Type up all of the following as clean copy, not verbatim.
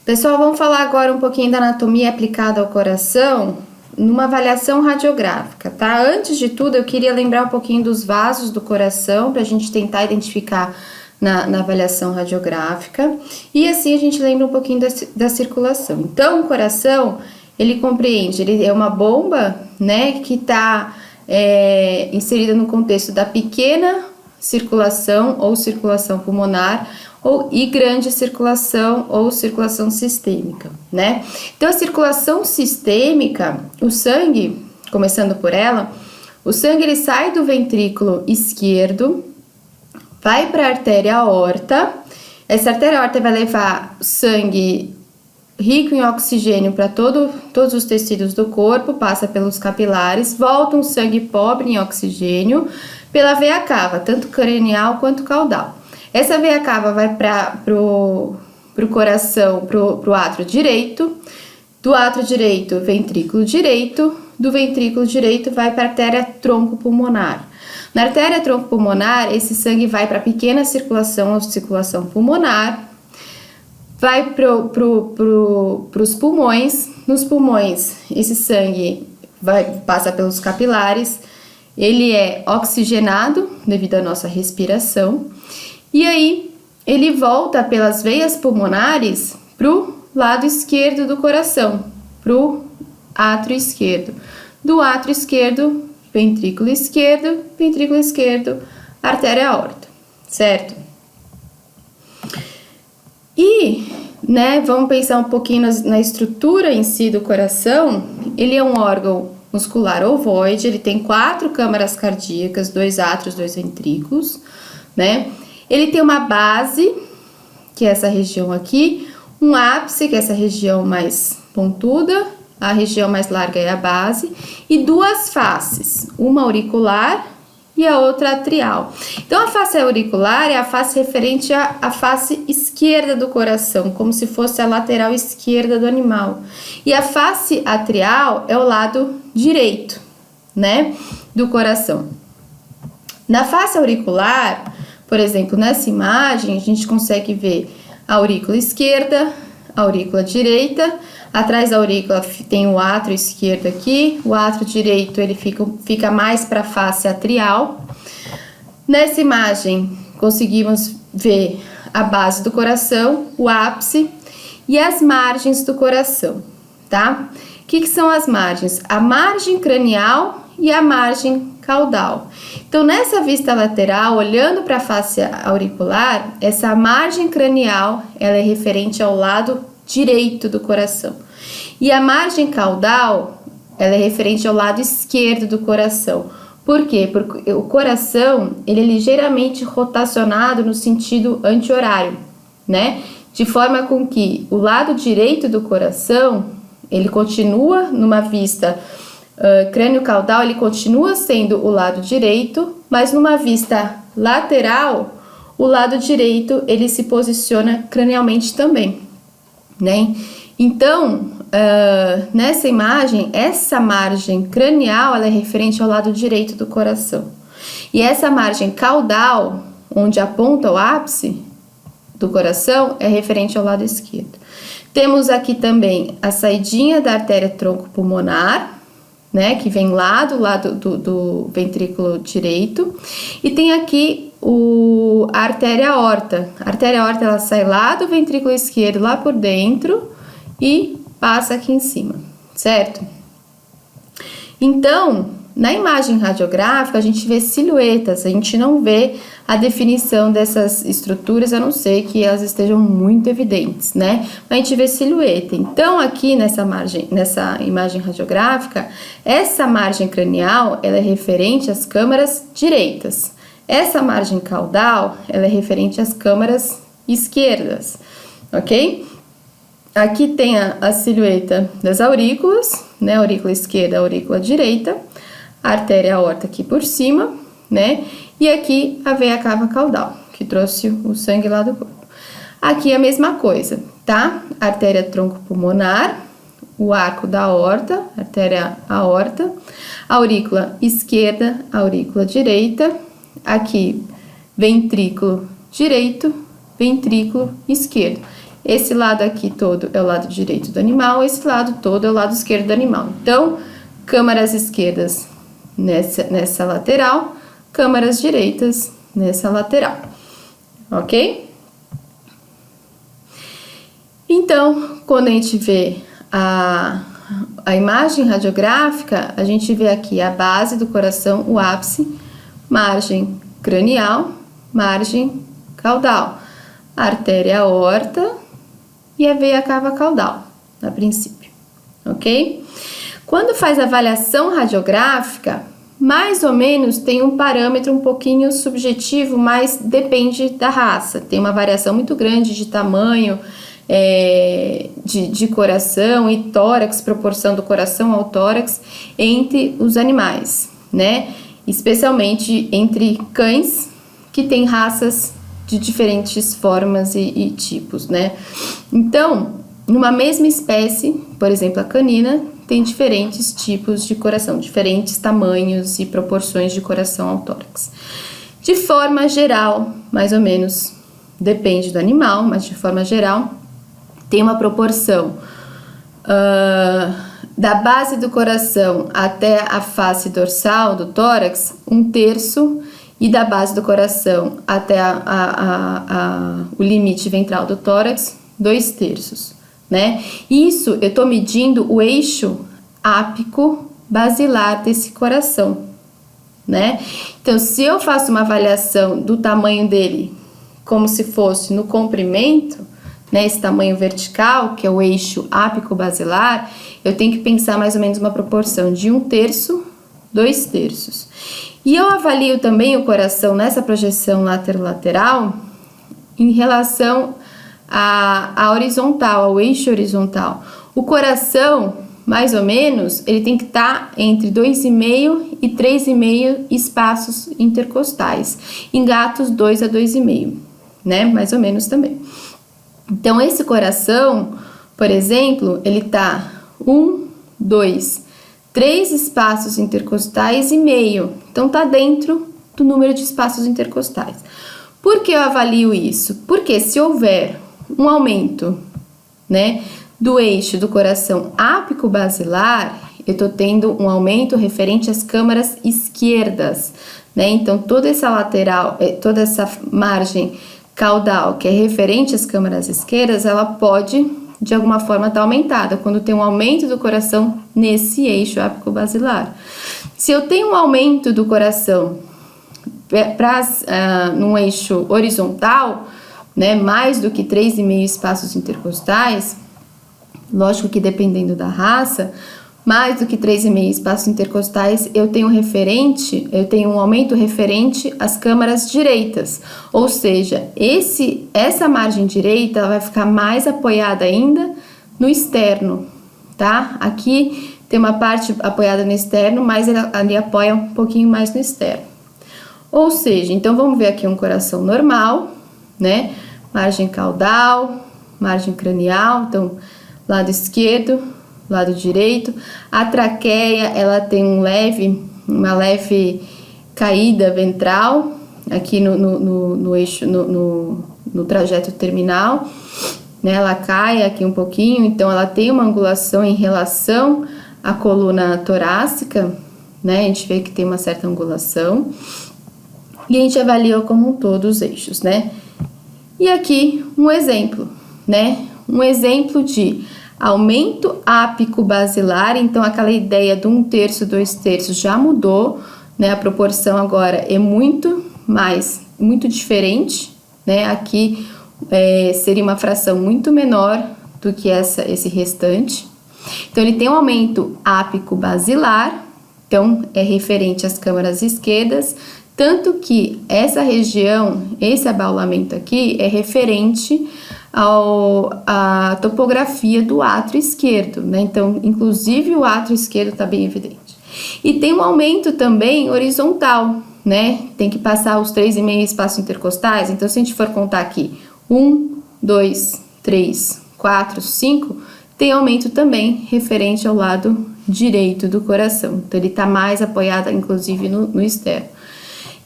Pessoal, vamos falar agora um pouquinho da anatomia aplicada ao coração numa avaliação radiográfica, tá? Antes de tudo, eu queria lembrar um pouquinho dos vasos do coração para a gente tentar identificar na avaliação radiográfica e assim a gente lembra um pouquinho da circulação. Então, o coração, ele compreende, ele é uma bomba, né, que está inserida no contexto da pequena circulação ou circulação pulmonar e grande circulação ou circulação sistêmica, né? Então, a circulação sistêmica, o sangue, começando por ela, o sangue ele sai do ventrículo esquerdo, vai para a artéria aorta. Essa artéria aorta vai levar sangue rico em oxigênio para todos os tecidos do corpo, passa pelos capilares, volta um sangue pobre em oxigênio pela veia cava, tanto cranial quanto caudal. Essa veia cava vai pro coração, pro átrio direito, do átrio direito, ventrículo direito, do ventrículo direito vai para a artéria tronco-pulmonar. Na artéria tronco-pulmonar, esse sangue vai para a pequena circulação ou circulação pulmonar, vai pros pulmões. Nos pulmões, esse sangue passa pelos capilares, ele é oxigenado devido à nossa respiração. E aí, ele volta pelas veias pulmonares pro lado esquerdo do coração, pro átrio esquerdo. Do átrio esquerdo, ventrículo esquerdo, artéria aorta, certo? E, né, vamos pensar um pouquinho na estrutura em si do coração. Ele é um órgão muscular ovoide, ele tem 4 câmaras cardíacas, 2 átrios, 2 ventrículos, né? Ele tem uma base, que é essa região aqui, um ápice, que é essa região mais pontuda, a região mais larga é a base, e 2 faces, uma auricular e a outra atrial. Então, a face auricular é a face referente à face esquerda do coração, como se fosse a lateral esquerda do animal. E a face atrial é o lado direito, né, do coração. Na face auricular, por exemplo, nessa imagem, a gente consegue ver a aurícula esquerda, a aurícula direita. Atrás da aurícula tem o átrio esquerdo aqui, o átrio direito ele fica mais para a face atrial. Nessa imagem, conseguimos ver a base do coração, o ápice e as margens do coração, tá? O que são as margens? A margem cranial e a margem caudal. Então, nessa vista lateral, olhando para a face auricular, essa margem cranial, ela é referente ao lado direito do coração. E a margem caudal, ela é referente ao lado esquerdo do coração. Por quê? Porque o coração, ele é ligeiramente rotacionado no sentido anti-horário, né? De forma com que o lado direito do coração, ele continua numa vista crânio-caudal, ele continua sendo o lado direito, mas numa vista lateral, o lado direito, ele se posiciona cranialmente também, né? Então, nessa imagem, essa margem cranial, ela é referente ao lado direito do coração. E essa margem caudal, onde aponta o ápice do coração, é referente ao lado esquerdo. Temos aqui também a saidinha da artéria tronco-pulmonar, né, que vem lá do lado do ventrículo direito, e tem aqui a artéria aorta. A artéria aorta, ela sai lá do ventrículo esquerdo, lá por dentro, e passa aqui em cima, certo? Então, na imagem radiográfica, a gente vê silhuetas, a gente não vê a definição dessas estruturas, a não ser que elas estejam muito evidentes, né? A gente vê silhueta. Então, aqui nessa imagem radiográfica, essa margem cranial, ela é referente às câmaras direitas. Essa margem caudal, ela é referente às câmaras esquerdas, ok? Aqui tem a silhueta das aurículas, né? Aurícula esquerda, aurícula direita, a artéria aorta aqui por cima, né? E aqui a veia cava caudal, que trouxe o sangue lá do corpo. Aqui a mesma coisa, tá? Artéria tronco-pulmonar, o arco da aorta, artéria aorta, aurícula esquerda, aurícula direita, aqui ventrículo direito, ventrículo esquerdo. esse lado aqui todo é o lado direito do animal, esse lado todo é o lado esquerdo do animal. Então, câmaras esquerdas nessa lateral, câmaras direitas nessa lateral, ok? Então, quando a gente vê a imagem radiográfica, a gente vê aqui a base do coração, o ápice, margem cranial, margem caudal, a artéria aorta e a veia cava caudal, a princípio, ok? Quando faz a avaliação radiográfica, mais ou menos tem um parâmetro um pouquinho subjetivo, mas depende da raça. Tem uma variação muito grande de tamanho, de coração e tórax, proporção do coração ao tórax entre os animais, né? Especialmente entre cães que têm raças de diferentes formas e tipos, né? Então, numa mesma espécie, por exemplo, a canina, tem diferentes tipos de coração, diferentes tamanhos e proporções de coração ao tórax. De forma geral, mais ou menos, depende do animal, mas de forma geral, tem uma proporção da base do coração até a face dorsal do tórax, 1/3, e da base do coração até o limite ventral do tórax, 2/3, né? Isso eu tô medindo o eixo ápico basilar desse coração, né? Então, se eu faço uma avaliação do tamanho dele como se fosse no comprimento, né, esse tamanho vertical, que é o eixo ápico basilar, eu tenho que pensar mais ou menos uma proporção de 1/3, 2/3. E eu avalio também o coração nessa projeção lateral em relação à horizontal, ao eixo horizontal. O coração, mais ou menos, ele tem que estar entre 2,5 e 3,5 espaços intercostais. Em gatos, 2 a 2,5, né? Mais ou menos também. Então, esse coração, por exemplo, ele tá 1, 2, 3 espaços intercostais e meio. Então, tá dentro do número de espaços intercostais. Por que eu avalio isso? Porque se houver um aumento, né, do eixo do coração ápico basilar, eu tô tendo um aumento referente às câmaras esquerdas, né? Então, toda essa lateral, toda essa margem caudal, que é referente às câmaras esquerdas, ela pode, de alguma forma, estar aumentada, quando tem um aumento do coração nesse eixo ápico basilar. Se eu tenho um aumento do coração num eixo horizontal, né, mais do que 3,5 espaços intercostais, lógico que dependendo da raça, mais do que 3,5 espaços intercostais, eu tenho um aumento referente às câmaras direitas, ou seja, essa margem direita ela vai ficar mais apoiada ainda no externo, tá? Aqui tem uma parte apoiada no externo, mas ali apoia um pouquinho mais no externo. Ou seja, então vamos ver aqui um coração normal, né? Margem caudal, margem cranial, então lado esquerdo, lado direito. A traqueia, ela tem uma leve caída ventral aqui no eixo, no trajeto terminal, né? Ela cai aqui um pouquinho, então ela tem uma angulação em relação à coluna torácica, né? A gente vê que tem uma certa angulação. E a gente avalia como um todo os eixos, né? E aqui um exemplo, né? Um exemplo de aumento ápico basilar, então aquela ideia de 1/3, 2/3 já mudou, né? A proporção agora é muito diferente, né? Aqui seria uma fração muito menor do que esse restante. Então ele tem um aumento ápico basilar, então é referente às câmaras esquerdas, tanto que essa região, esse abaulamento aqui é referente à topografia do átrio esquerdo, né? Então, inclusive o átrio esquerdo está bem evidente. E tem um aumento também horizontal, né? Tem que passar os 3,5 espaços intercostais. Então, se a gente for contar aqui, 1, 2, 3, 4, 5, tem aumento também referente ao lado direito do coração. Então, ele está mais apoiado, inclusive, no externo.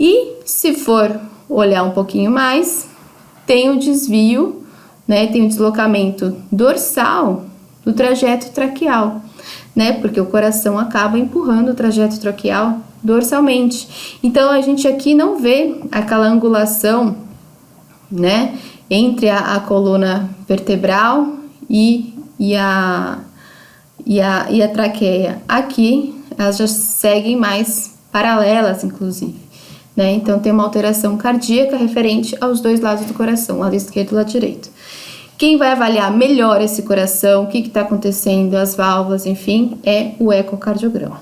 E se for olhar um pouquinho mais, tem o desvio, né? Tem o deslocamento dorsal do trajeto traqueal, né? Porque o coração acaba empurrando o trajeto traqueal dorsalmente. Então, a gente aqui não vê aquela angulação, né? Entre a coluna vertebral e a traqueia. Aqui, elas já seguem mais paralelas, inclusive, né? Então, tem uma alteração cardíaca referente aos dois lados do coração, lado esquerdo e lado direito. Quem vai avaliar melhor esse coração, o que está acontecendo, as válvulas, enfim, é o ecocardiograma.